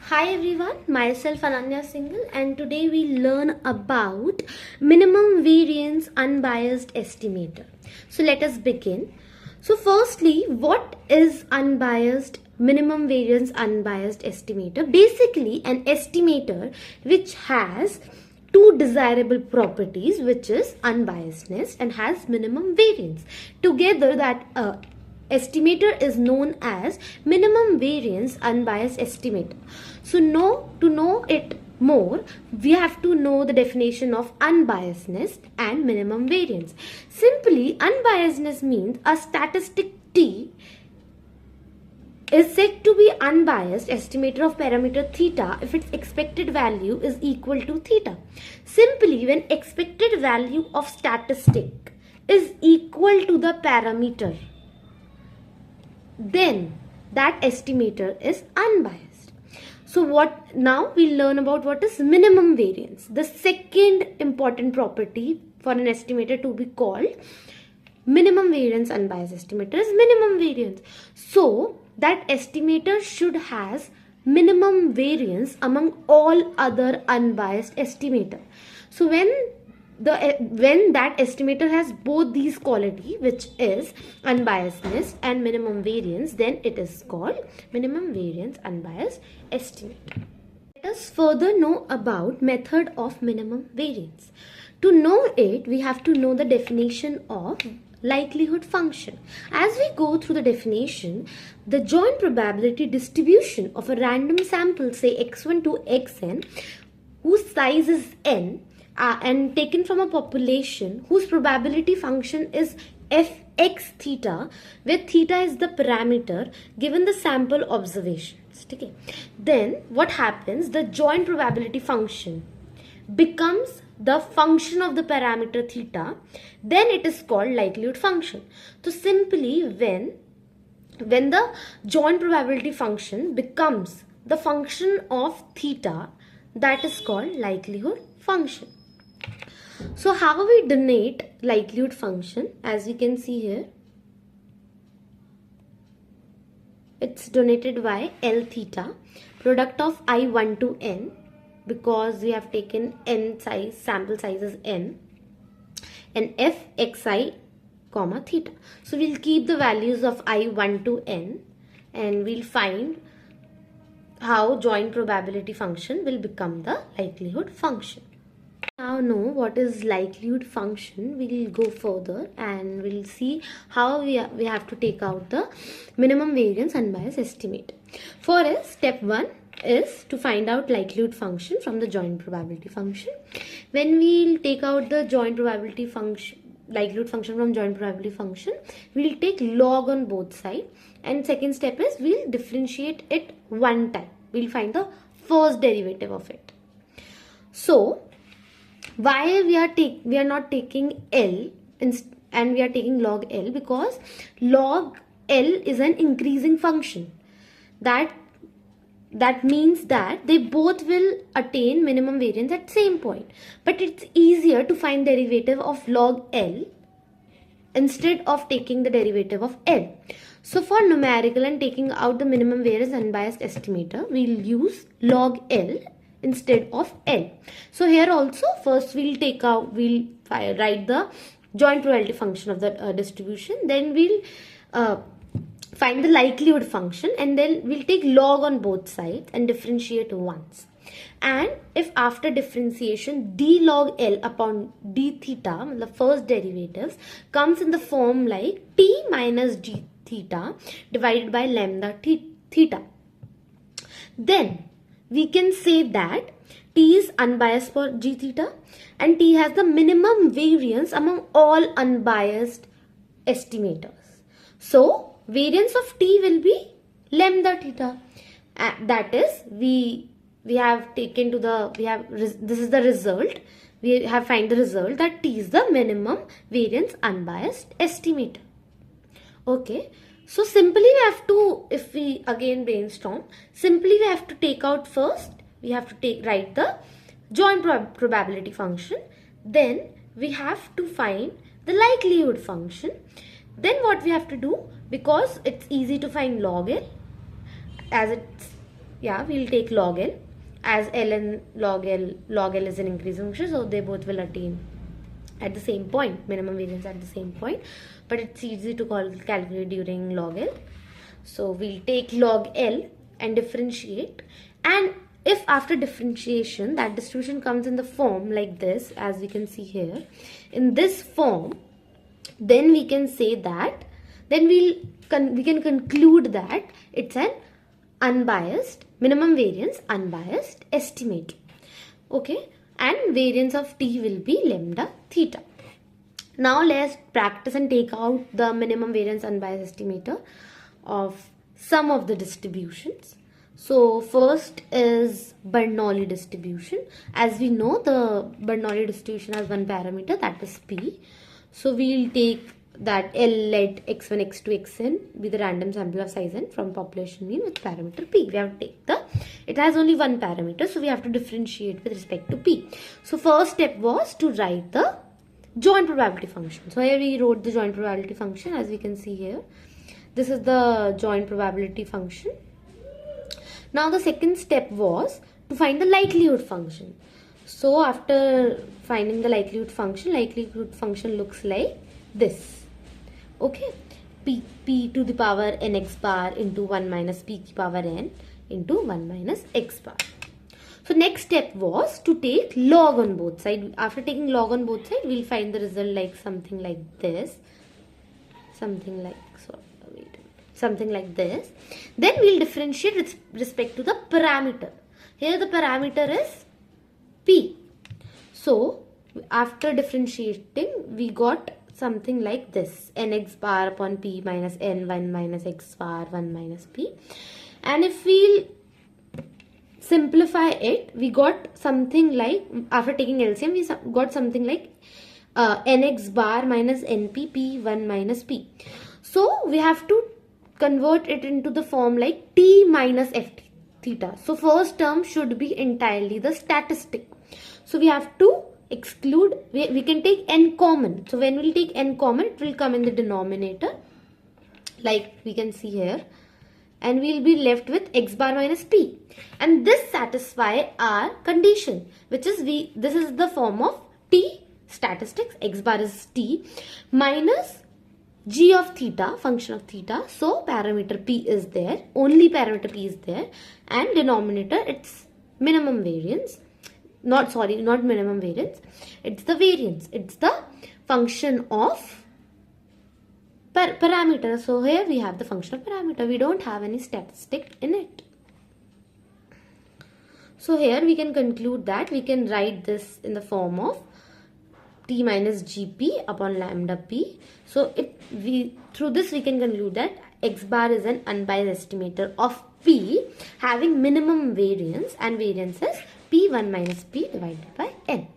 Hi everyone, myself Ananya Singhal, and today we learn about minimum variance unbiased estimator. So let us begin. So firstly, what is unbiased minimum variance unbiased estimator? Basically an estimator which has two desirable properties, which is unbiasedness and has minimum variance. Together that estimator is known as minimum variance unbiased estimator. So to know it more, we have to know the definition of unbiasedness and minimum variance. Simply, unbiasedness means a statistic T is said to be unbiased estimator of parameter theta if its expected value is equal to theta. Simply, when expected value of statistic is equal to the parameter, then that estimator is unbiased. So now we'll learn about what is minimum variance. The second important property for an estimator to be called minimum variance unbiased estimator is minimum variance. So that estimator should has minimum variance among all other unbiased estimator. So when that estimator has both these quality, which is unbiasedness and minimum variance, then it is called minimum variance unbiased estimator. Let us further know about method of minimum variance. To know it, we have to know the definition of likelihood function. As we go through the definition, the joint probability distribution of a random sample, say x1 to xn, whose size is n, and taken from a population whose probability function is fx theta, where theta is the parameter given the sample observations. Okay. Then what happens? The joint probability function becomes the function of the parameter theta, then it is called likelihood function. So simply when the joint probability function becomes the function of theta, that is called likelihood function. So how we denote likelihood function? As you can see here, it's denoted by L theta, product of I1 to n, because we have taken n size, sample size is n, and f xi comma theta. So we'll keep the values of I1 to n and we'll find how joint probability function will become the likelihood function. Now know what is likelihood function, we will go further and we'll see how we have to take out the minimum variance unbiased estimate. For us, step 1 is to find out likelihood function from the joint probability function. When we'll take out the joint probability function, likelihood function from joint probability function, we'll take log on both sides, and second step is we'll differentiate it one time. We'll find the first derivative of it. So why we are not taking L and we are taking log L? Because log L is an increasing function. That means that they both will attain minimum variance at same point. But it's easier to find derivative of log L instead of taking the derivative of L. So for numerical and taking out the minimum variance unbiased estimator, we'll use log L instead of L. So here also first we'll write the joint probability function of the distribution, then we'll find the likelihood function, and then we'll take log on both sides and differentiate once. And if after differentiation d log L upon d theta, the first derivatives, comes in the form like t minus d theta divided by lambda theta, then we can say that T is unbiased for g theta and T has the minimum variance among all unbiased estimators. So variance of T will be lambda theta. That is, this is the result. We have find the result that T is the minimum variance unbiased estimator. Okay. So simply we have to, if we again brainstorm, simply we have to take out first, we have to write the joint probability function. Then we have to find the likelihood function. Then what we have to do, because it's easy to find log L, as it's yeah, we'll take log n, as L and log L is an increasing function, so they both will attain at the same point, minimum variance at the same point, but it's easy to calculate during log L. So we'll take log L and differentiate, and if after differentiation that distribution comes in the form like this, as we can see here, in this form, then we can say that, then we can conclude that it's an unbiased, minimum variance unbiased estimate. Okay, and variance of t will be lambda theta. Now let's practice and take out the minimum variance unbiased estimator of some of the distributions. So first is Bernoulli distribution. As we know, the Bernoulli distribution has one parameter, that is p. So we'll take that L let x1, x2, xn be the random sample of size n from population mean with parameter p. We have to take it has only one parameter, so we have to differentiate with respect to p. So first step was to write the joint probability function. So here we wrote the joint probability function, as we can see here. This is the joint probability function. Now the second step was to find the likelihood function. So after finding the likelihood function looks like this. Okay, p to the power nx bar into 1 minus p to the power n into 1 minus x bar. So next step was to take log on both sides. After taking log on both sides, we'll find the result like something like this. Something like this. Then we'll differentiate with respect to the parameter. Here the parameter is p. So after differentiating, we got something like this: nx bar upon p minus n 1 minus x bar 1 minus p. And if we simplify it, we got something like, after taking LCM, we got something like nx bar minus np p 1 minus p. So we have to convert it into the form like t minus f theta. So first term should be entirely the statistic. So we have to exclude, we can take n common. So when we'll take n common, it will come in the denominator like we can see here, and we'll be left with x bar minus p, and this satisfy our condition, which is this is the form of t statistics. X bar is t minus g of theta, function of theta. So parameter p is there, only parameter p is there, and denominator it's minimum variance. Not minimum variance, it's the variance, it's the function of parameter. So here we have the function of parameter, we don't have any statistic in it. So here we can conclude that we can write this in the form of t minus gp upon lambda p. So through this we can conclude that x bar is an unbiased estimator of p having minimum variance, and variance is p1 minus p divided by n.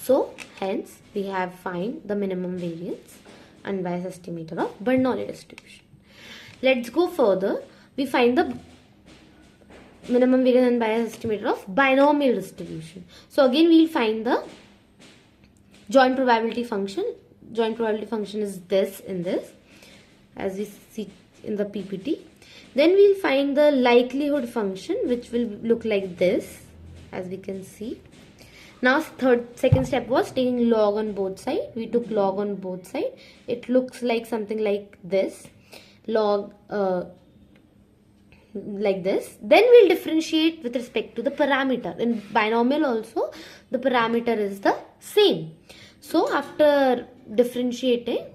So hence we have find the minimum variance unbiased estimator of Bernoulli distribution. Let's go further. We find the minimum variance unbiased estimator of binomial distribution. So again we will find the joint probability function. Joint probability function is this, as we see in the PPT. Then we'll find the likelihood function, which will look like this, as we can see. Now second step was taking log on both sides. We took log on both sides. It looks like something like this, log like this. Then we'll differentiate with respect to the parameter. In binomial also, the parameter is the same. So after differentiating,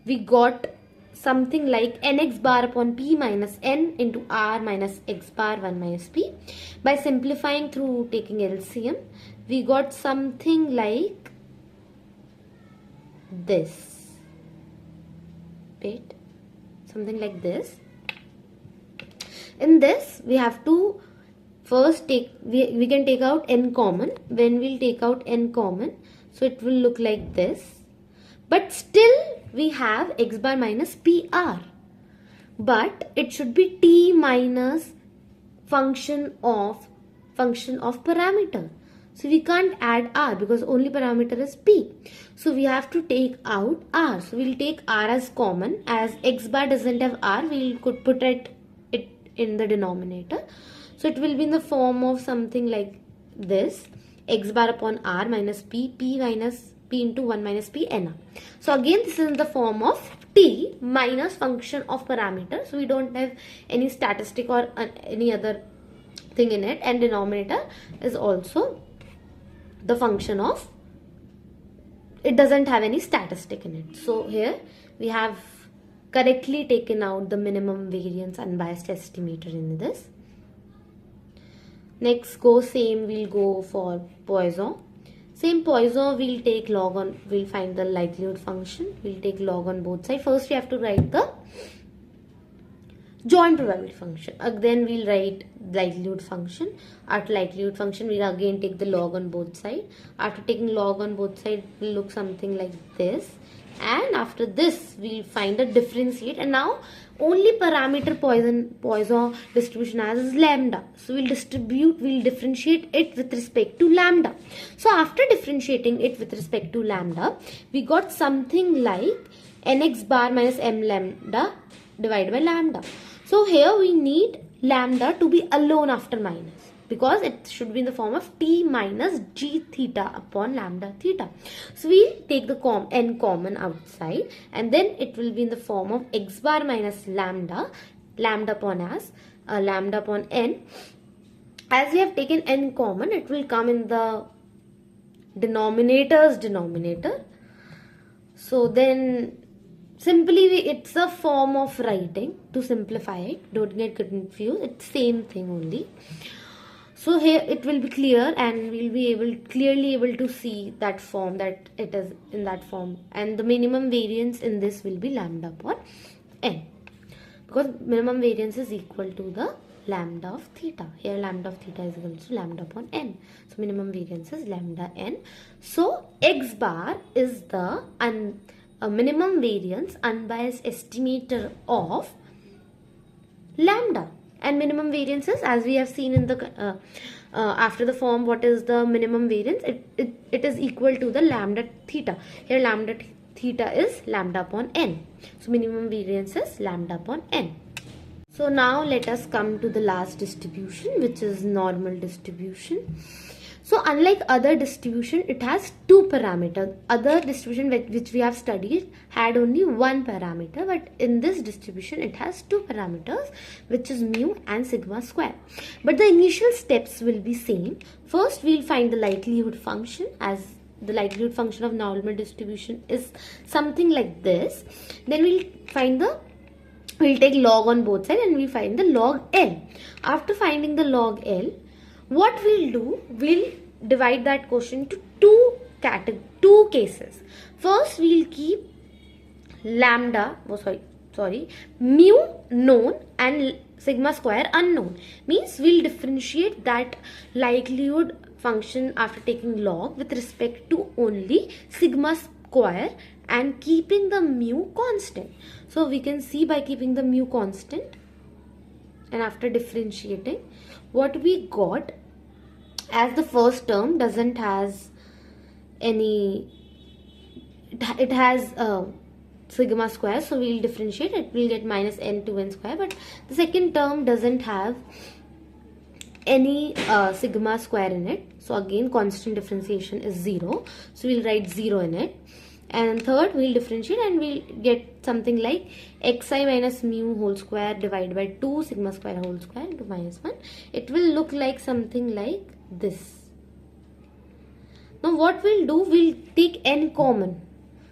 we got something like nx bar upon p minus n into r minus x bar 1 minus p. By simplifying through taking LCM, we got something like this. Wait, something like this. In this, we have to first take, we can take out n common. When we'll take out n common, so it will look like this. But still we have x bar minus pr. But it should be t minus function of parameter. So we can't add r because only parameter is p. So we have to take out r. So we'll take r as common. As x bar doesn't have r, we could put it in the denominator. So it will be in the form of something like this: x bar upon r minus p, p minus p into 1 minus p n r. So again this is in the form of t minus function of parameter. So we don't have any statistic or any other thing in it, and denominator is also the function of, it doesn't have any statistic in it. So here we have correctly taken out the minimum variance unbiased estimator in this. Next we'll go for Poisson. Same Poisson, we'll take log on, we'll find the likelihood function, we'll take log on both sides. First we have to write the joint probability function. Then we'll write likelihood function. After likelihood function, we'll again take the log on both sides. After taking log on both sides, it will look something like this. And after this, we'll find the differentiate. And now only parameter Poisson distribution as is lambda. So we'll differentiate it with respect to lambda. So after differentiating it with respect to lambda, we got something like nx bar minus m lambda divided by lambda. So here we need lambda to be alone after minus, because it should be in the form of t minus g theta upon lambda theta. So we'll take the n common outside, and then it will be in the form of x bar minus lambda upon lambda upon n. As we have taken n common, it will come in the denominator's denominator. So then simply it's a form of writing to simplify it. Don't get confused. It's same thing only. So here it will be clear, and we'll be clearly able to see that form, that it is in that form, and the minimum variance in this will be lambda upon n, because minimum variance is equal to the lambda of theta. Here lambda of theta is equal to lambda upon n. So minimum variance is lambda n. So x bar is the minimum variance unbiased estimator of lambda. And minimum variances, as we have seen in the after the form, what is the minimum variance? It is equal to the lambda theta. Here lambda theta is lambda upon n. So minimum variance is lambda upon n. So now let us come to the last distribution, which is normal distribution. So unlike other distribution, it has two parameters. Other distribution which we have studied had only one parameter, but in this distribution it has two parameters, which is mu and sigma square. But the initial steps will be same. First we'll find the likelihood function, as the likelihood function of normal distribution is something like this. Then we'll take log on both sides, and we'll find the log L. After finding the log L, what we'll do, we'll divide that quotient to two cases. First we'll keep mu known and sigma square unknown. Means we'll differentiate that likelihood function after taking log with respect to only sigma square and keeping the mu constant. So we can see by keeping the mu constant, and after differentiating, what we got, as the first term doesn't has any, it has sigma square, so we'll differentiate it, we'll get minus n to n square. But the second term doesn't have any sigma square in it, so again constant differentiation is 0, so we'll write 0 in it. And third, we'll differentiate and we'll get something like xi minus mu whole square divided by 2 sigma square whole square into minus 1. It will look like something like this. Now what we'll do, we'll take n common,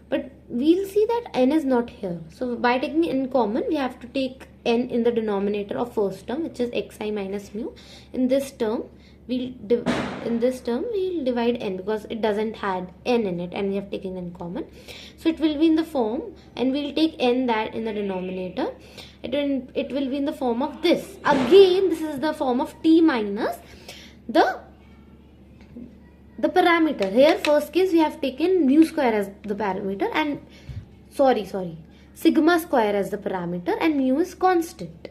but we'll see that n is not here. So by taking n common, we have to take n in the denominator of first term, which is xi minus mu. In this term we'll divide n, because it doesn't had n in it and we have taken n common. So it will be in the form, and we'll take n that in the denominator. It will be in the form of this. Again, this is the form of t minus the parameter. Here first case we have taken mu square as the parameter, and sigma square as the parameter, and mu is constant.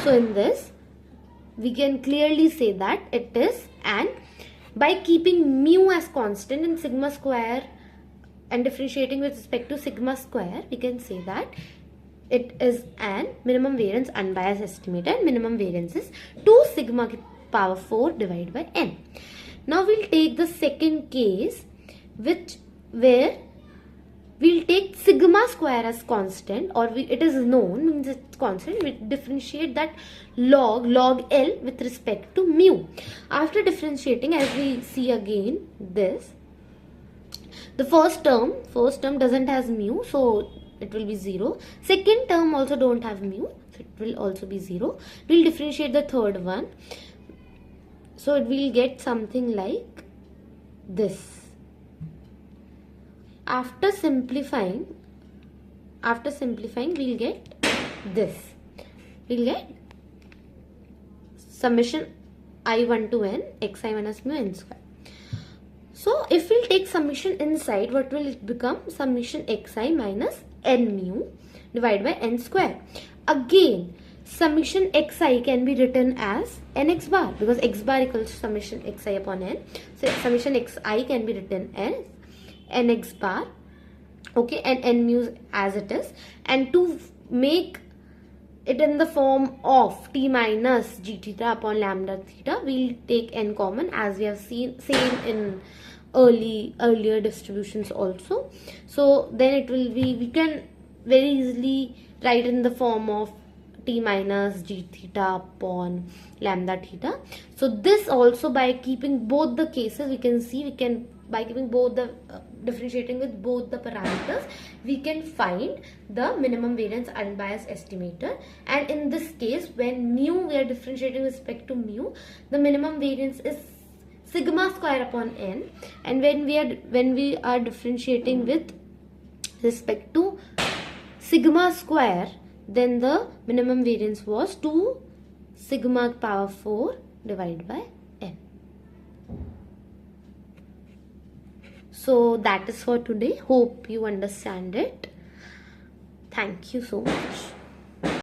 So in this we can clearly say that it is, and by keeping mu as constant and sigma square and differentiating with respect to sigma square, we can say that it is an minimum variance unbiased estimator, and minimum variance is 2 sigma power 4 divided by n. Now we'll take the second case, where we'll take sigma square as constant, or it is known, means it's constant. We differentiate that log L with respect to mu. After differentiating, as we see again, this, the first term doesn't has mu, so it will be 0. Second term also don't have mu, so it will also be 0. We'll differentiate the third one, so it will get something like this. After simplifying, we'll get this. We'll get summation I1 to n xi minus mu n square. So if we'll take summation inside, what will it become? Summation xi minus n mu divided by n square. Again, summation xi can be written as nx bar, because x bar equals summation xi upon n. So summation xi can be written as nx bar, okay, and n mu as it is. And to make it in the form of t minus g theta upon lambda theta, we'll take n common, as we have seen same in earlier distributions also. So then it will be, we can very easily write in the form of t minus g theta upon lambda theta. So this also, by keeping both the cases, we can see, by keeping both the differentiating with both the parameters, we can find the minimum variance unbiased estimator. And in this case, when mu, we are differentiating with respect to mu, the minimum variance is sigma square upon n, and when we are differentiating with respect to sigma square, then the minimum variance was 2 sigma power 4 divided by n. So that is for today. Hope you understand it. Thank you so much.